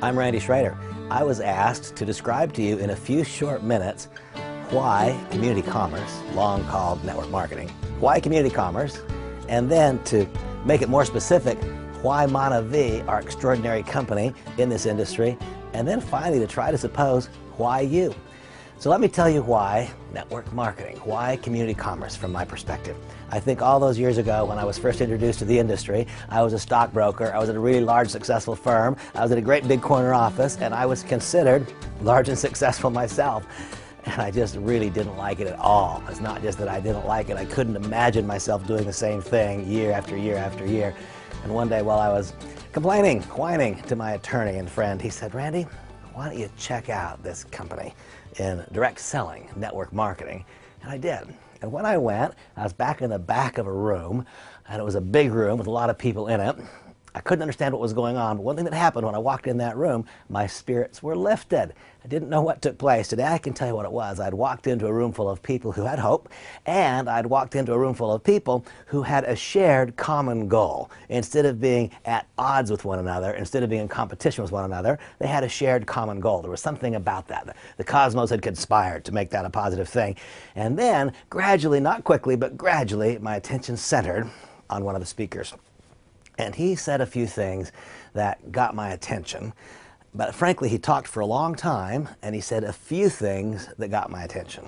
I'm Randy Schroeder. I was asked to describe to you in a few short minutes why community commerce, long called network marketing, why community commerce, and then to make it more specific, why MonaVie, our extraordinary company in this industry, and then finally to try to suppose why you. So let me tell you why network marketing, why community commerce from my perspective. I think all those years ago when I was first introduced to the industry, I was a stockbroker, I was at a really large successful firm, I was at a great big corner office, and I was considered large and successful myself. And I just really didn't like it at all. It's not just that I didn't like it, I couldn't imagine myself doing the same thing year after year after year. And one day while I was complaining, whining to my attorney and friend, he said, "Randy, why don't you check out this company in direct selling, network marketing?" And I did. And when I went, I was back in the back of a room, and it was a big room with a lot of people in it. I couldn't understand what was going on, but one thing that happened when I walked in that room, my spirits were lifted. I didn't know what took place. Today I can tell you what it was. I'd walked into a room full of people who had hope, and I'd walked into a room full of people who had a shared common goal. Instead of being at odds with one another, instead of being in competition with one another, they had a shared common goal. There was something about that. The cosmos had conspired to make that a positive thing. And then, gradually, not quickly, but gradually, my attention centered on one of the speakers. And he said a few things that got my attention. But frankly, he talked for a long time, and he said a few things that got my attention.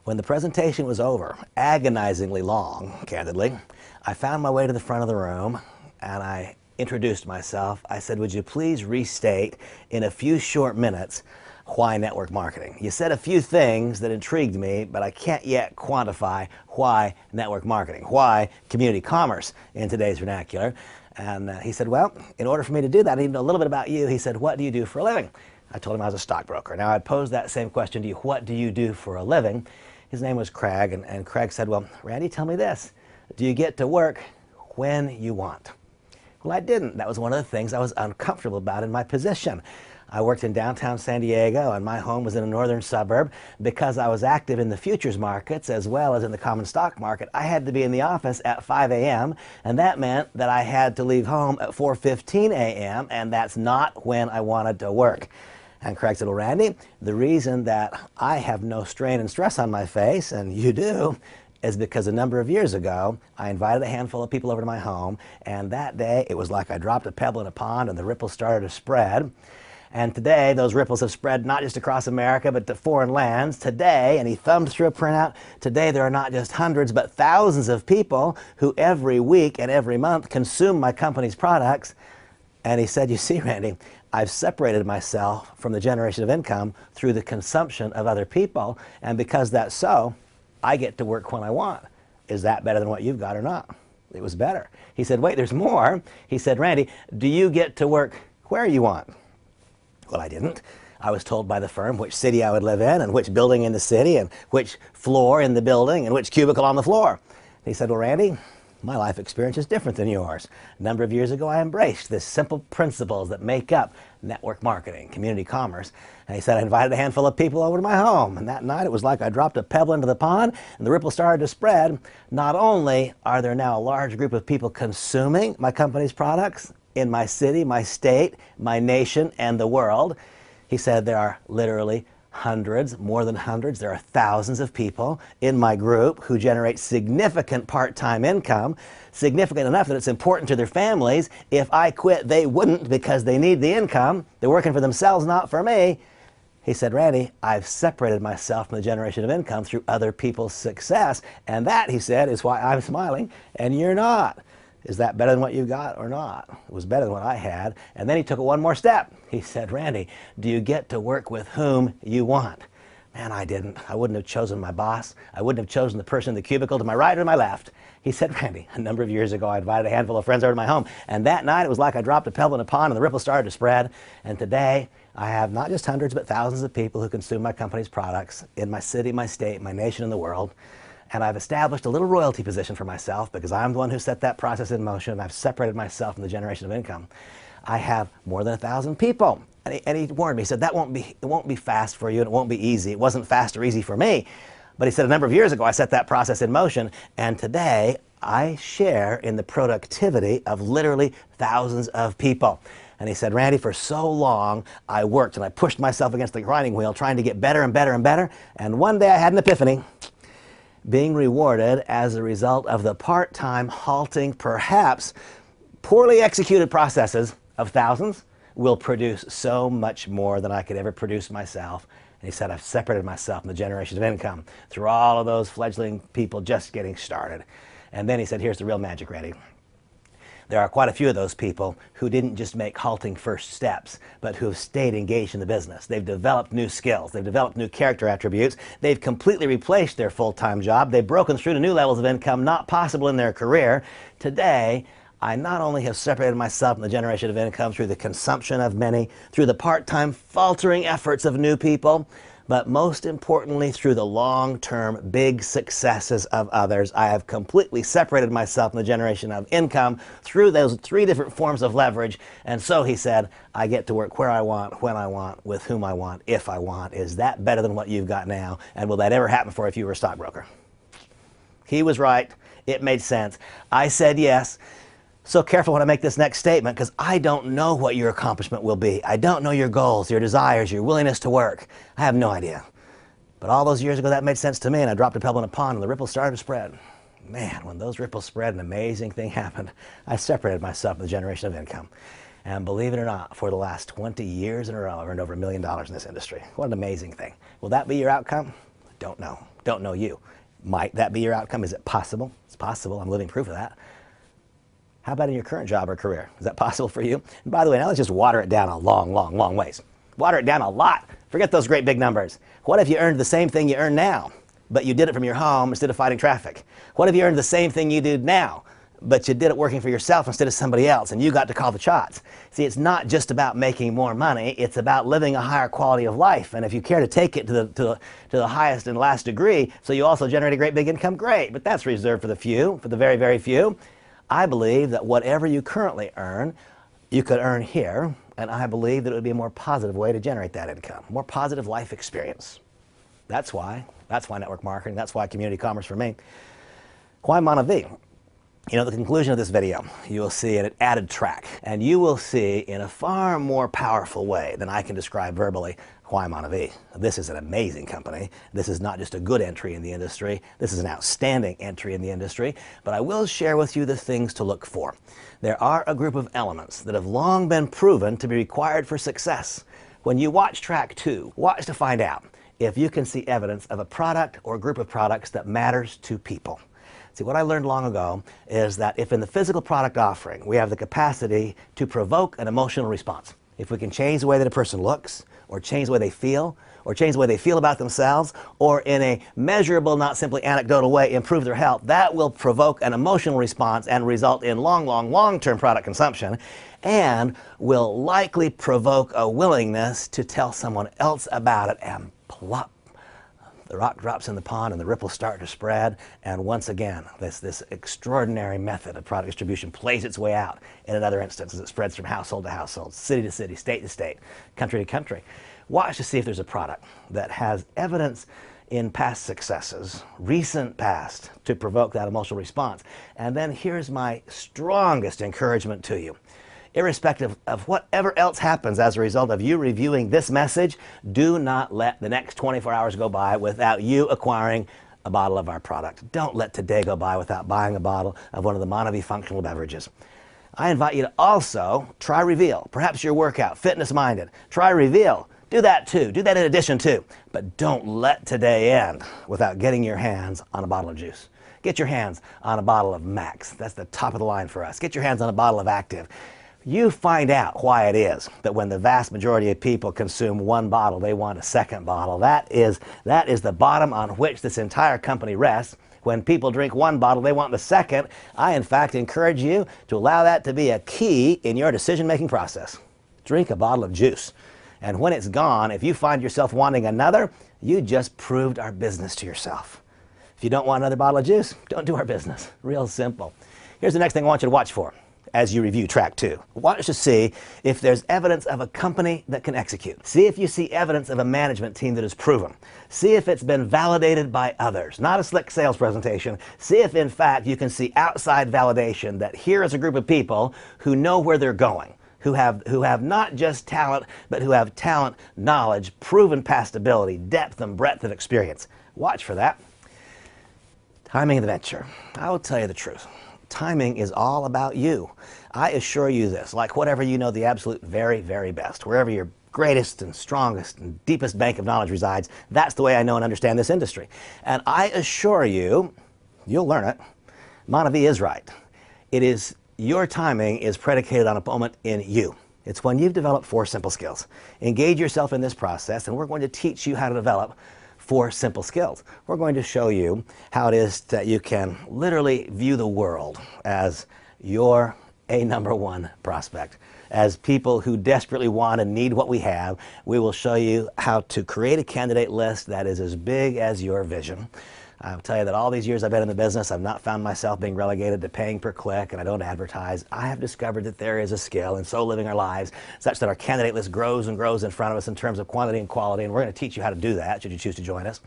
When the presentation was over, agonizingly long, candidly, I found my way to the front of the room, and I introduced myself. I said, "Would you please restate in a few short minutes why network marketing? You said a few things that intrigued me, but I can't yet quantify why network marketing, why community commerce in today's vernacular." And he said, "Well, in order for me to do that, I need to know a little bit about you." He said, "What do you do for a living?" I told him I was a stockbroker. Now, I'd posed that same question to you, what do you do for a living? His name was Craig, and Craig said, "Well, Randy, tell me this. Do you get to work when you want?" Well, I didn't. That was one of the things I was uncomfortable about in my position. I worked in downtown San Diego, and my home was in a northern suburb. Because I was active in the futures markets as well as in the common stock market, I had to be in the office at 5 a.m., and that meant that I had to leave home at 4:15 a.m., and that's not when I wanted to work. And Craig said, "Well, Randy, the reason that I have no strain and stress on my face, and you do, is because a number of years ago, I invited a handful of people over to my home, and that day it was like I dropped a pebble in a pond and the ripples started to spread. And today, those ripples have spread not just across America, but to foreign lands. Today," and he thumbed through a printout, "today there are not just hundreds, but thousands of people who every week and every month consume my company's products." And he said, "You see, Randy, I've separated myself from the generation of income through the consumption of other people, and because that's so, I get to work when I want. Is that better than what you've got or not?" It was better. He said, "Wait, there's more." He said, "Randy, do you get to work where you want?" Well, I didn't. I was told by the firm which city I would live in, and which building in the city, and which floor in the building, and which cubicle on the floor. He said, "Well, Randy, my life experience is different than yours. A number of years ago, I embraced the simple principles that make up network marketing, community commerce." And he said, "I invited a handful of people over to my home, and that night it was like I dropped a pebble into the pond, and the ripple started to spread. Not only are there now a large group of people consuming my company's products in my city, my state, my nation, and the world," he said, "there are literally hundreds, more than hundreds, there are thousands of people in my group who generate significant part-time income, significant enough that it's important to their families. If I quit, they wouldn't because they need the income. They're working for themselves, not for me." He said, "Randy, I've separated myself from the generation of income through other people's success, and that," he said, "is why I'm smiling and you're not. Is that better than what you got or not?" It was better than what I had. And then he took it one more step. He said, "Randy, do you get to work with whom you want?" Man, I didn't. I wouldn't have chosen my boss. I wouldn't have chosen the person in the cubicle to my right or to my left. He said, "Randy, a number of years ago, I invited a handful of friends over to my home, and that night it was like I dropped a pebble in a pond and the ripple started to spread. And today, I have not just hundreds, but thousands of people who consume my company's products in my city, my state, my nation, and the world. And I've established a little royalty position for myself because I'm the one who set that process in motion, and I've separated myself from the generation of income. I have more than 1,000 people." And he warned me. He said, it won't be fast for you, and it won't be easy. It wasn't fast or easy for me. But he said, a number of years ago, I set that process in motion, and today I share in the productivity of literally thousands of people. And he said, Randy, for so long I worked and I pushed myself against the grinding wheel trying to get better and better and better. And one day I had an epiphany, being rewarded as a result of the part-time, halting, perhaps poorly executed processes of thousands will produce so much more than I could ever produce myself. And he said, I've separated myself from the generations of income through all of those fledgling people just getting started. And then he said, here's the real magic, Randy. There are quite a few of those people who didn't just make halting first steps, but who have stayed engaged in the business. They've developed new skills. They've developed new character attributes. They've completely replaced their full-time job. They've broken through to new levels of income not possible in their career. Today, I not only have separated myself from the generation of income through the consumption of many, through the part-time faltering efforts of new people, but most importantly through the long-term big successes of others. I have completely separated myself from the generation of income through those 3 different forms of leverage. And so he said, I get to work where I want, when I want, with whom I want, if I want. Is that better than what you've got now? And will that ever happen for you if you were a stockbroker? He was right. It made sense. I said yes. So careful when I make this next statement, because I don't know what your accomplishment will be. I don't know your goals, your desires, your willingness to work. I have no idea. But all those years ago, that made sense to me, and I dropped a pebble in a pond, and the ripples started to spread. Man, when those ripples spread, an amazing thing happened. I separated myself from the generation of income. And believe it or not, for the last 20 years in a row, I've earned over $1 million in this industry. What an amazing thing. Will that be your outcome? Don't know. Don't know you. Might that be your outcome? Is it possible? It's possible. I'm living proof of that. How about in your current job or career? Is that possible for you? And by the way, now let's just water it down a long, long, long ways. Water it down a lot. Forget those great big numbers. What if you earned the same thing you earn now, but you did it from your home instead of fighting traffic? What if you earned the same thing you do now, but you did it working for yourself instead of somebody else, and you got to call the shots? See, it's not just about making more money. It's about living a higher quality of life. And if you care to take it to the highest and last degree, so you also generate a great big income, great. But that's reserved for the few, for the very, very few. I believe that whatever you currently earn, you could earn here, and I believe that it would be a more positive way to generate that income, more positive life experience. That's why network marketing, that's why community commerce for me. Why MonaVie? You know, the conclusion of this video, you will see an added track, and you will see in a far more powerful way than I can describe verbally why MonaVie. This is an amazing company. This is not just a good entry in the industry. This is an outstanding entry in the industry. But I will share with you the things to look for. There are a group of elements that have long been proven to be required for success. When you watch track 2, watch to find out if you can see evidence of a product or group of products that matters to people. See, what I learned long ago is that if in the physical product offering we have the capacity to provoke an emotional response, if we can change the way that a person looks, or change the way they feel, or change the way they feel about themselves, or in a measurable, not simply anecdotal way, improve their health, that will provoke an emotional response and result in long-term product consumption, and will likely provoke a willingness to tell someone else about it, and plop. The rock drops in the pond and the ripples start to spread, and once again, this extraordinary method of product distribution plays its way out in another instance as it spreads from household to household, city to city, state to state, country to country. Watch to see if there's a product that has evidence in past successes, recent past, to provoke that emotional response. And then here's my strongest encouragement to you. Irrespective of whatever else happens as a result of you reviewing this message, do not let the next 24 hours go by without you acquiring a bottle of our product. Don't let today go by without buying a bottle of one of the MonaVie functional beverages. I invite you to also try Reveal. Perhaps you're workout, fitness-minded. Try Reveal. Do that too. Do that in addition to. But don't let today end without getting your hands on a bottle of juice. Get your hands on a bottle of Max. That's the top of the line for us. Get your hands on a bottle of Active. You find out why it is that when the vast majority of people consume one bottle, they want a second bottle. That is the bottom on which this entire company rests. When people drink one bottle, they want the second. I, in fact, encourage you to allow that to be a key in your decision-making process. Drink a bottle of juice. And when it's gone, if you find yourself wanting another, you just proved our business to yourself. If you don't want another bottle of juice, don't do our business. Real simple. Here's the next thing I want you to watch for as you review track 2. Watch to see if there's evidence of a company that can execute. See if you see evidence of a management team that is proven. See if it's been validated by others, not a slick sales presentation. See if, in fact, you can see outside validation that here is a group of people who know where they're going, who have not just talent, but who have talent, knowledge, proven past ability, depth and breadth of experience. Watch for that. Timing of the venture. I will tell you the truth. Timing is all about you. I assure you this, like whatever you know the absolute very, very best, wherever your greatest and strongest and deepest bank of knowledge resides, that's the way I know and understand this industry. And I assure you, you'll learn it, MonaVie is right. It is, your timing is predicated on a moment in you. It's when you've developed 4 simple skills. Engage yourself in this process, and we're going to teach you how to develop 4 simple skills. We're going to show you how it is that you can literally view the world as your #1 prospect. As people who desperately want and need what we have, we will show you how to create a candidate list that is as big as your vision. I'll tell you that all these years I've been in the business, I've not found myself being relegated to paying per click, and I don't advertise. I have discovered that there is a skill in so living our lives such that our candidate list grows and grows in front of us in terms of quantity and quality, and we're going to teach you how to do that should you choose to join us.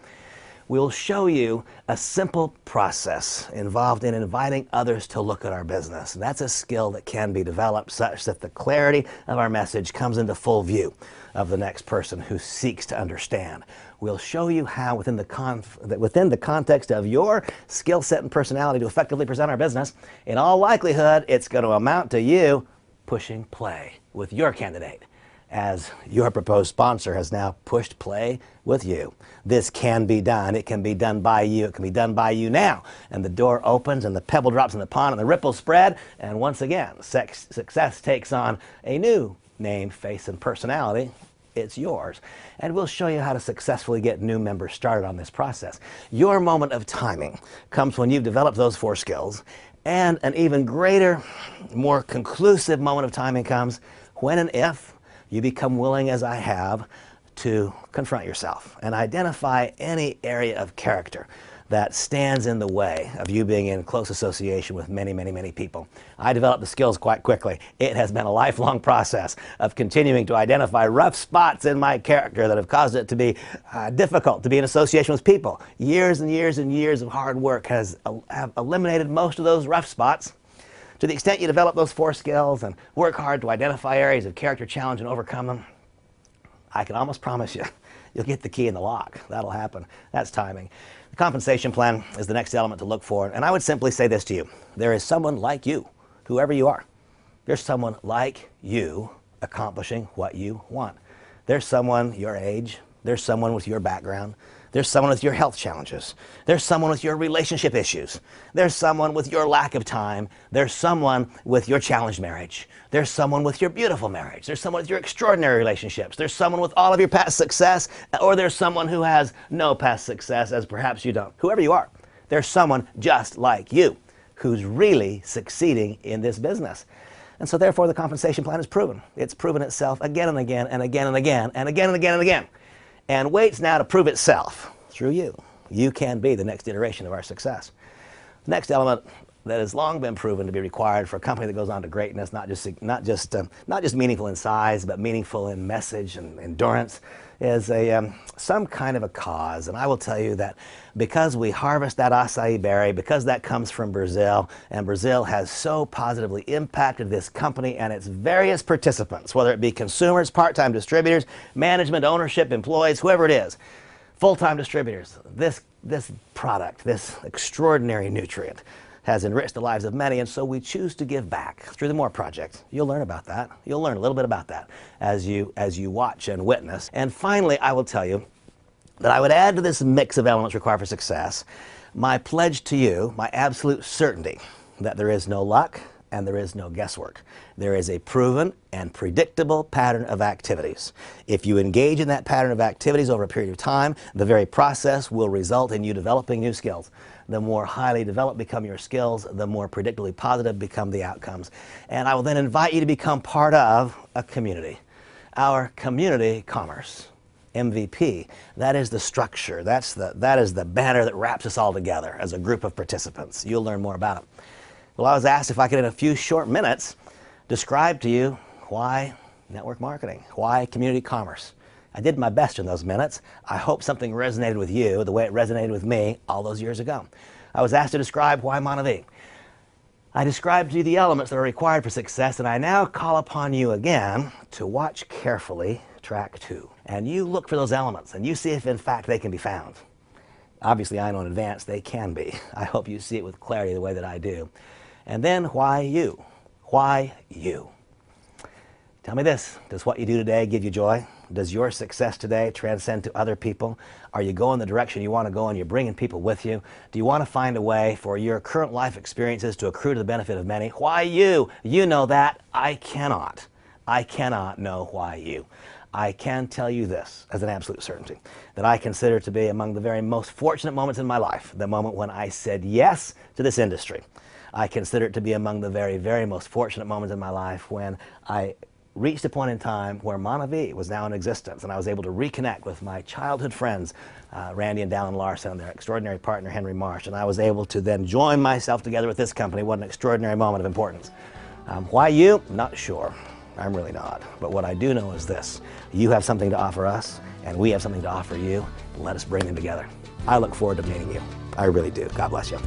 We'll show you a simple process involved in inviting others to look at our business. And that's a skill that can be developed such that the clarity of our message comes into full view of the next person who seeks to understand. We'll show you how within the context of your skill set and personality to effectively present our business, in all likelihood, it's going to amount to you pushing play with your candidate, as your proposed sponsor has now pushed play with you. This can be done. It can be done by you. It can be done by you now. And the door opens and the pebble drops in the pond and the ripples spread. And once again, success takes on a new name, face, and personality. It's yours. And we'll show you how to successfully get new members started on this process. Your moment of timing comes when you've developed those 4 skills. And an even greater, more conclusive moment of timing comes when and if you become willing, as I have, to confront yourself and identify any area of character that stands in the way of you being in close association with many, many, many people. I developed the skills quite quickly. It has been a lifelong process of continuing to identify rough spots in my character that have caused it to be difficult to be in association with people. Years and years and years of hard work have eliminated most of those rough spots. To the extent you develop those 4 skills and work hard to identify areas of character challenge and overcome them, I can almost promise you, you'll get the key in the lock. That'll happen. That's timing. The compensation plan is the next element to look for. And I would simply say this to you. There is someone like you, whoever you are. There's someone like you accomplishing what you want. There's someone your age. There's someone with your background. There's someone with your health challenges. There's someone with your relationship issues. There's someone with your lack of time. There's someone with your challenged marriage. There's someone with your beautiful marriage. There's someone with your extraordinary relationships. There's someone with all of your past success, or there's someone who has no past success, as perhaps you don't. Whoever you are, there's someone just like you who's really succeeding in this business. And so therefore the compensation plan is proven. It's proven itself again and again and again and again and again and again and again. And waits now to prove itself through you. You can be the next iteration of our success. The next element that has long been proven to be required for a company that goes on to greatness, not just meaningful in size, but meaningful in message and endurance, is some kind of a cause. And I will tell you that because we harvest that acai berry, because that comes from Brazil, and Brazil has so positively impacted this company and its various participants, whether it be consumers, part-time distributors, management, ownership, employees, whoever it is, full-time distributors, this product, this extraordinary nutrient, has enriched the lives of many, and so we choose to give back through the MORE Project. You'll learn about that. You'll learn a little bit about that as you watch and witness. And finally, I will tell you that I would add to this mix of elements required for success my pledge to you, my absolute certainty that there is no luck and there is no guesswork. There is a proven and predictable pattern of activities. If you engage in that pattern of activities over a period of time, the very process will result in you developing new skills. The more highly developed become your skills, the more predictably positive become the outcomes. And I will then invite you to become part of a community. Our community commerce, MVP. That is the structure. That is the banner that wraps us all together as a group of participants. You'll learn more about it. Well, I was asked if I could, in a few short minutes, describe to you why network marketing, why community commerce. I did my best in those minutes. I hope something resonated with you the way it resonated with me all those years ago. I was asked to describe why MonaVie. I described to you the elements that are required for success, and I now call upon you again to watch carefully track 2. And you look for those elements, and you see if in fact they can be found. Obviously, I know in advance they can be. I hope you see it with clarity the way that I do. And then, why you? Why you? Tell me this, does what you do today give you joy? Does your success today transcend to other people? Are you going the direction you want to go and you're bringing people with you? Do you want to find a way for your current life experiences to accrue to the benefit of many? Why you? You know that. I cannot. I cannot know why you. I can tell you this as an absolute certainty, that I consider to be among the very most fortunate moments in my life, the moment when I said yes to this industry. I consider it to be among the very, very most fortunate moments in my life when I reached a point in time where MonaVie was now in existence, and I was able to reconnect with my childhood friends, Randy and Dallin Larson, and their extraordinary partner, Henry Marsh, and I was able to then join myself together with this company. What an extraordinary moment of importance. Why you? Not sure. I'm really not. But what I do know is this. You have something to offer us, and we have something to offer you. Let us bring them together. I look forward to meeting you. I really do. God bless you.